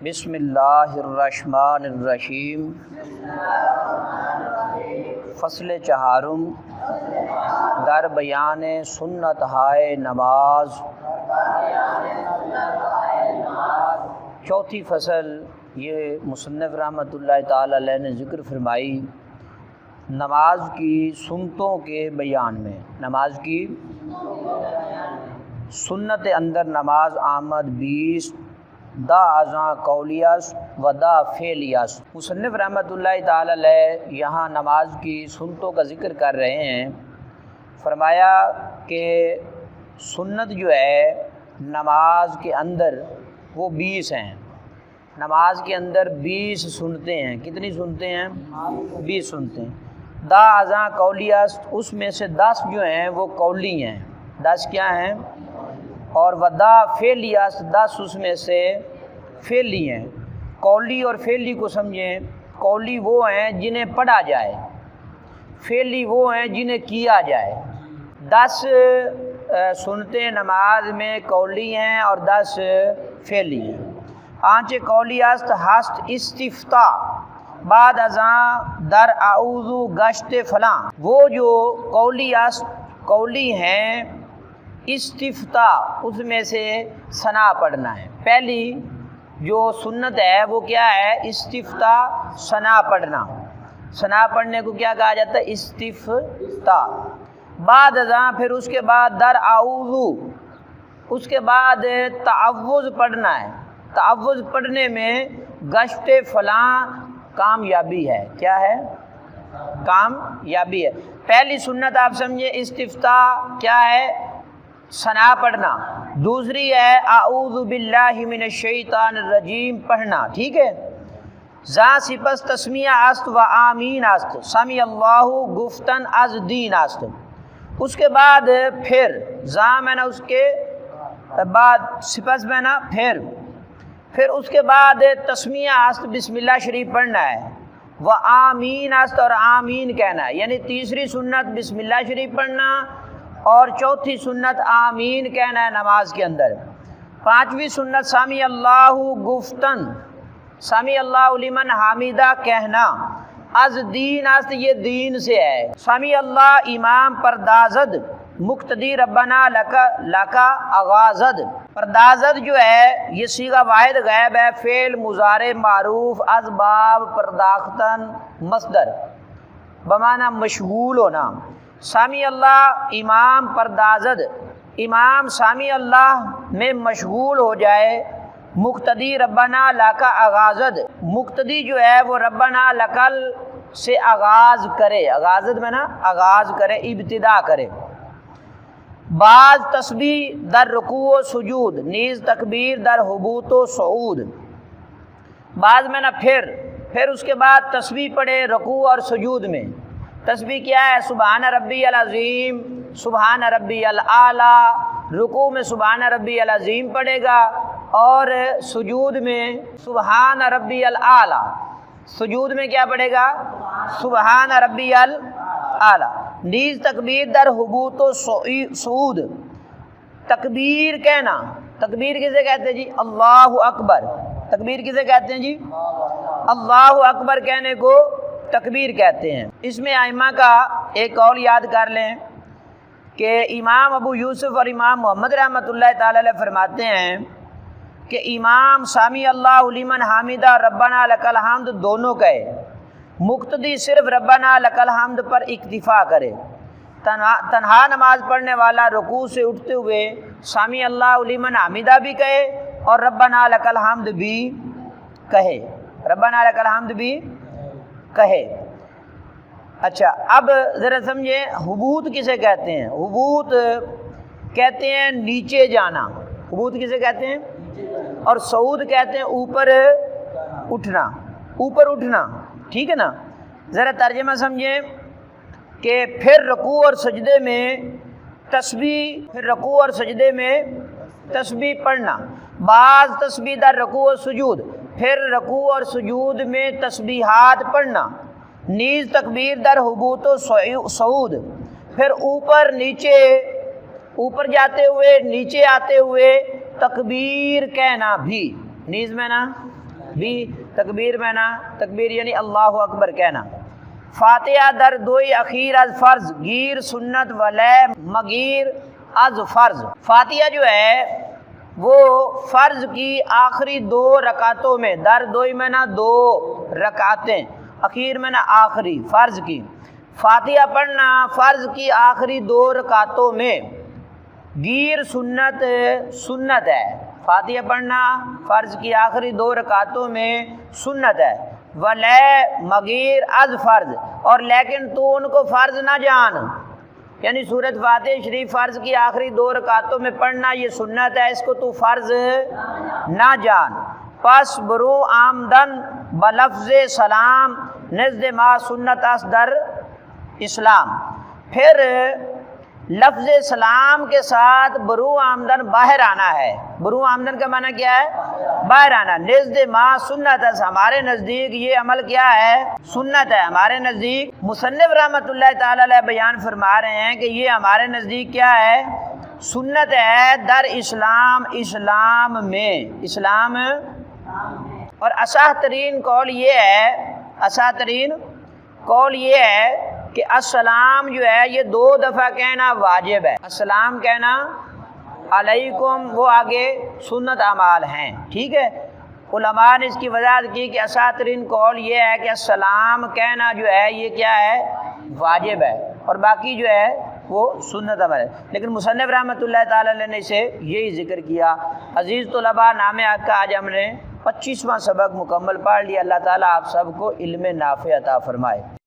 بسم اللہ الرحمن الرحیم۔ فصل چہارم در بیان سنت ہائے نماز۔ چوتھی فصل یہ مصنف رحمۃ اللہ تعالی علیہ نے ذکر فرمائی نماز کی سنتوں کے بیان میں۔ نماز کی سنت اندر نماز آمد 20 دا ازاں قولیاس و دا فعلیاس۔ مصنف رحمۃ اللہ تعالی علیہ یہاں نماز کی سنتوں کا ذکر کر رہے ہیں۔ فرمایا کہ سنت جو ہے نماز کے اندر وہ 20 ہیں۔ نماز کے اندر 20 سنتیں ہیں۔ کتنی سنتیں ہیں؟ 20 سنتیں۔ دا ازاں قولیاس، اس میں سے 10 جو ہیں وہ قولی ہیں۔ 10 کیا ہیں؟ اور ودا فعلیاس، 10 اس میں سے فعلی ہیں۔ قولی اور فعلی کو سمجھیں۔ قولی وہ ہیں جنہیں پڑھا جائے، فعلی وہ ہیں جنہیں کیا جائے۔ 10 سنتیں نماز میں قولی ہیں اور 10 فعلی ہیں۔ آنچ قولیاست ہست استفتاء بعد ازاں در اعوذ گشت فلاں۔ وہ جو قولی ہیں استفتاء، اس میں سے ثنا پڑھنا ہے۔ پہلی جو سنت ہے وہ کیا ہے؟ استفتاء، ثنا پڑھنا۔ ثنا پڑھنے کو کیا کہا جاتا ہے؟ استفتاء۔ بعد ازاں، پھر اس کے بعد در اعوذ، اس کے بعد تعوذ پڑھنا ہے۔ تعوذ پڑھنے میں گشت فلاں کامیابی ہے۔ کیا ہے؟ کامیابی ہے۔ پہلی سنت آپ سمجھے استفتاء کیا ہے؟ ثنا پڑھنا۔ دوسری ہے اعوذ باللہ من الشیطان الرجیم پڑھنا۔ ٹھیک ہے؟ زاں سپس تسمیہ است و آمین است، سمی اللہ گفتن از دین است۔ اس کے بعد پھر زاں میں نا، اس کے بعد سپس میں نا، پھر اس کے بعد تسمیہ است، بسم اللہ شریف پڑھنا ہے، و آمین است، اور آمین کہنا ہے۔ یعنی تیسری سنت بسم اللہ شریف پڑھنا اور چوتھی سنت آمین کہنا ہے نماز کے اندر۔ پانچویں سنت سمی اللہ گفتن، سمی اللہ لمن حمیدہ کہنا، از دین است، یہ دین سے ہے۔ سمی اللہ امام پردازد، مقتدی ربنا لکا اغازد۔ پردازد جو ہے یہ صیغہ واحد غائب ہے، فعل مضارع معروف از باب پرداختن مصدر بمعنی مشغول ہونا۔ سامی اللہ امام پردازد، امام سامی اللہ میں مشغول ہو جائے۔ مقتدی ربنا لکا اغازد، مقتدی جو ہے وہ ربنا لکل سے آغاز کرے، اغازد میں نا آغاز کرے، ابتدا کرے۔ بعض تسبیح در رکوع و سجود، نیز تکبیر در حبوط و صعود۔ بعض میں نا پھر اس کے بعد تسبیح پڑھے رکوع اور سجود میں۔ تسبیح کیا ہے؟ سبحان ربی العظیم، سبحان ربی الاعلیٰ۔ رکوع میں سبحان ربی العظیم پڑھے گا اور سجود میں سبحان ربی الاعلیٰ۔ سجود میں کیا پڑھے گا؟ سبحان ربی الاعلیٰ۔ نیز تکبیر در حبوط و صعود، تکبیر کہنا۔ تکبیر کسے کہتے ہیں جی؟ اللہ اکبر۔ تکبیر کسے کہتے ہیں جی؟ اللہ اکبر کہنے کو تکبیر کہتے ہیں۔ اس میں ائمہ کا ایک قول یاد کر لیں کہ امام ابو یوسف اور امام محمد رحمۃ اللہ تعالی علیہ فرماتے ہیں کہ امام سامی اللہ لمن حمیدہ ربنا لک الحمد دونوں کہے، مقتدی صرف ربنا لک الحمد پر اکتفا کرے۔ تنہا نماز پڑھنے والا رکوع سے اٹھتے ہوئے سامی اللہ لمن حمیدہ بھی کہے اور ربنا لک الحمد بھی کہے، ربنا لک الحمد بھی کہے۔ اچھا، اب ذرا سمجھیں حبوط کسے کہتے ہیں؟ حبوط کہتے ہیں نیچے جانا۔ حبوط کسے کہتے ہیں؟ اور صعود کہتے ہیں اوپر اٹھنا، اوپر اٹھنا۔ ٹھیک ہے نا؟ ذرا ترجمہ سمجھیں کہ پھر رکوع اور سجدے میں تسبیح، پھر رکوع اور سجدے میں تسبیح پڑھنا۔ بعض تسبیح در رکوع و سجود، پھر رکوع اور سجود میں تسبیحات پڑھنا۔ نیز تکبیر در حبوط و صعود، پھر اوپر نیچے، اوپر جاتے ہوئے نیچے آتے ہوئے تکبیر کہنا بھی، نیز میں نا بھی تکبیر میں نا، تکبیر یعنی اللہ اکبر کہنا۔ فاتحہ در دوئی اخیر از فرض گیر سنت ولے مگیر از فرض۔ فاتحہ جو ہے وہ فرض کی آخری 2 رکعتوں میں، در دوئی میں نا 2 رکعتیں، اخیر میں نا آخری فرض کی، فاتحہ پڑھنا فرض کی آخری 2 رکعتوں میں گیر سنت سنت ہے، فاتحہ پڑھنا فرض کی آخری 2 رکعتوں میں سنت ہے، وَلَے مغیر از فرض، اور لیکن تو ان کو فرض نہ جان، یعنی سورۃ فاتحہ شریف فرض کی آخری 2 رکعتوں میں پڑھنا یہ سنت ہے، اس کو تو فرض نہ جان۔ پس برو آمدن بلفظ سلام نزد ما سنت اس در اسلام، پھر لفظ سلام کے ساتھ برو آمدن باہر آنا ہے۔ برو آمدن کا معنی کیا ہے؟ باہر آنا۔ نزد ما سنت اس، ہمارے نزدیک یہ عمل کیا ہے؟ سنت ہے ہمارے نزدیک۔ مصنف رحمۃ اللہ تعالی علیہ بیان فرما رہے ہیں کہ یہ ہمارے نزدیک کیا ہے؟ سنت ہے در اسلام، اسلام میں، اسلام۔ اور اصح ترین قول یہ ہے، اصح ترین قول یہ ہے کہ السلام جو ہے یہ 2 دفعہ کہنا واجب ہے۔ السلام کہنا علیکم وہ آگے سنت اعمال ہیں، ٹھیک ہے۔ علماء نے اس کی وضاحت کی کہ اصح ترین قول یہ ہے کہ السلام کہنا جو ہے یہ کیا ہے؟ واجب ہے، اور باقی جو ہے وہ سنت عمل ہے، لیکن مصنف رحمۃ اللہ تعالی علیہ نے اسے یہی ذکر کیا۔ عزیز طلباء، نام حق کا آج ہم نے 25واں سبق مکمل پڑھ لیا۔ اللہ تعالیٰ آپ سب کو علم نافع عطا فرمائے۔